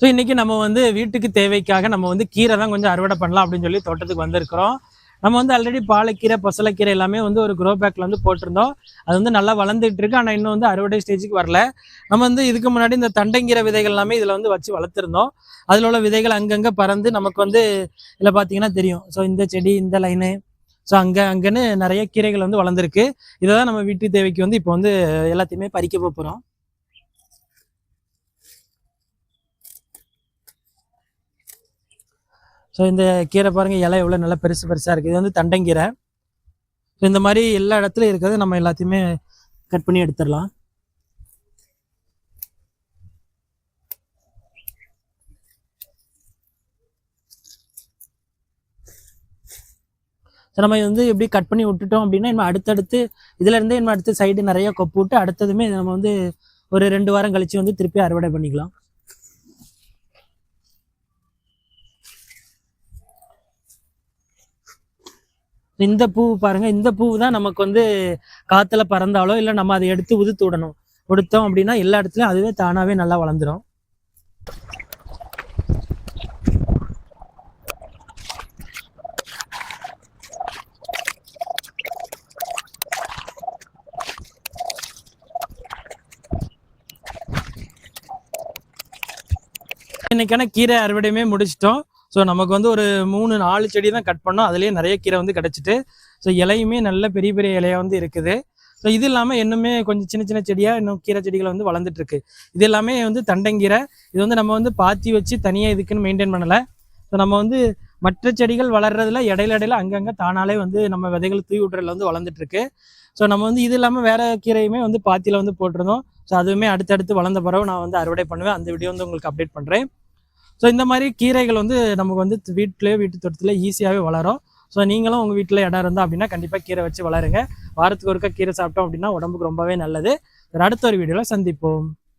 So இன்றைக்கி நம்ம வந்து வீட்டுக்கு தேவைக்காக நம்ம வந்து கீரை தான் கொஞ்சம் அறுவடை பண்ணலாம் அப்படின்னு சொல்லி தோட்டத்துக்கு வந்திருக்கிறோம். நம்ம வந்து ஆல்ரெடி பாலக்கீரை பசலைக்கீரை எல்லாமே வந்து ஒரு க்ரோ பேக்கில் வந்து போட்டிருந்தோம். அது வந்து நல்லா வளர்ந்துட்டு இருக்கு. ஆனால் இன்னும் வந்து அறுவடை ஸ்டேஜுக்கு வரல. நம்ம வந்து இதுக்கு முன்னாடி இந்த தண்டங்கீரை விதைகள் எல்லாமே இதில் வந்து வச்சு வளர்த்துருந்தோம். அதில் உள்ள விதைகள் அங்கங்கே பறந்து நமக்கு வந்து இதில் பார்த்தீங்கன்னா தெரியும். ஸோ இந்த செடி இந்த லைனு ஸோ அங்கேன்னு நிறைய கீரைகள் வந்து வளர்ந்துருக்கு. இதை தான் நம்ம வீட்டு தேவைக்கு வந்து இப்போ வந்து எல்லாத்தையுமே பறிக்க போகிறோம். ஸோ இந்த கீரை பாருங்கள், இலை எவ்வளோ நல்லா பெருசு பெருசாக இருக்குது. இது வந்து தண்டங்கீரை. ஸோ இந்த மாதிரி எல்லா இடத்துலையும் இருக்கிறது நம்ம எல்லாத்தையுமே கட் பண்ணி எடுத்துடலாம். ஸோ நம்ம வந்து எப்படி கட் பண்ணி விட்டுட்டோம் அப்படின்னா இன்னும் அடுத்தடுத்து இதுலேருந்தே இன்னும் அடுத்த சைடு நிறைய கொப்பு விட்டு அடுத்ததுமே நம்ம வந்து ஒரு 2 வாரம் கழித்து வந்து திருப்பி அறுவடை பண்ணிக்கலாம். இந்த பூ பாருங்க, இந்த பூ தான் நமக்கு வந்து காத்துல பறந்தாலோ இல்லை நம்ம அதை எடுத்து உதுத்து விடணும். கொடுத்தோம் அப்படின்னா எல்லா இடத்துலையும் அதுவே தானாவே நல்லா வளர்ந்துடும். இன்னைக்கான கீரை அறுவடையுமே முடிச்சிட்டோம். ஸோ நமக்கு வந்து ஒரு 3-4 செடி தான் கட் பண்ணோம். அதுலேயே நிறைய கீரை வந்து கிடச்சிட்டு. ஸோ இலையுமே நல்ல பெரிய பெரிய இலையாக வந்து இருக்குது. ஸோ இது இல்லாமல் இன்னுமே கொஞ்சம் சின்ன சின்ன செடியாக இன்னும் கீரை செடிகளை வந்து வளர்ந்துட்டு இருக்கு. இது எல்லாமே வந்து தண்டங்கீரை. இது வந்து நம்ம வந்து பாத்தி வச்சு தனியாக இதுக்குன்னு மெயின்டைன் பண்ணலை. ஸோ நம்ம வந்து மற்ற செடிகள் வளர்றதுல இடையில அங்கங்கே தானாலே வந்து நம்ம விதைகள் தூவி விட்றதுல வந்து வளர்ந்துட்டு இருக்கு. ஸோ நம்ம வந்து இது இல்லாமல் வேற கீரையுமே வந்து பாத்தியில் வந்து போட்டிருந்தோம். ஸோ அதுவுமே அடுத்தடுத்து வளர்ந்த பிறகு நான் வந்து அறுவடை பண்ணுவேன். அந்த வீடியோ வந்து உங்களுக்கு அப்டேட் பண்ணுறேன். ஸோ இந்த மாதிரி கீரைகள் வந்து நமக்கு வந்து வீட்டு தோட்டத்தில் ஈஸியாகவே வளரும். ஸோ நீங்களும் உங்கள் வீட்டில் இடம் இருந்தால் அப்படின்னா கண்டிப்பாக கீரை வச்சு வளருங்க. வாரத்துக்கு ஒருக்கா கீரை சாப்பிட்டோம் அப்படின்னா உடம்புக்கு ரொம்பவே நல்லது. அடுத்த ஒரு வீடியோவில் சந்திப்போம்.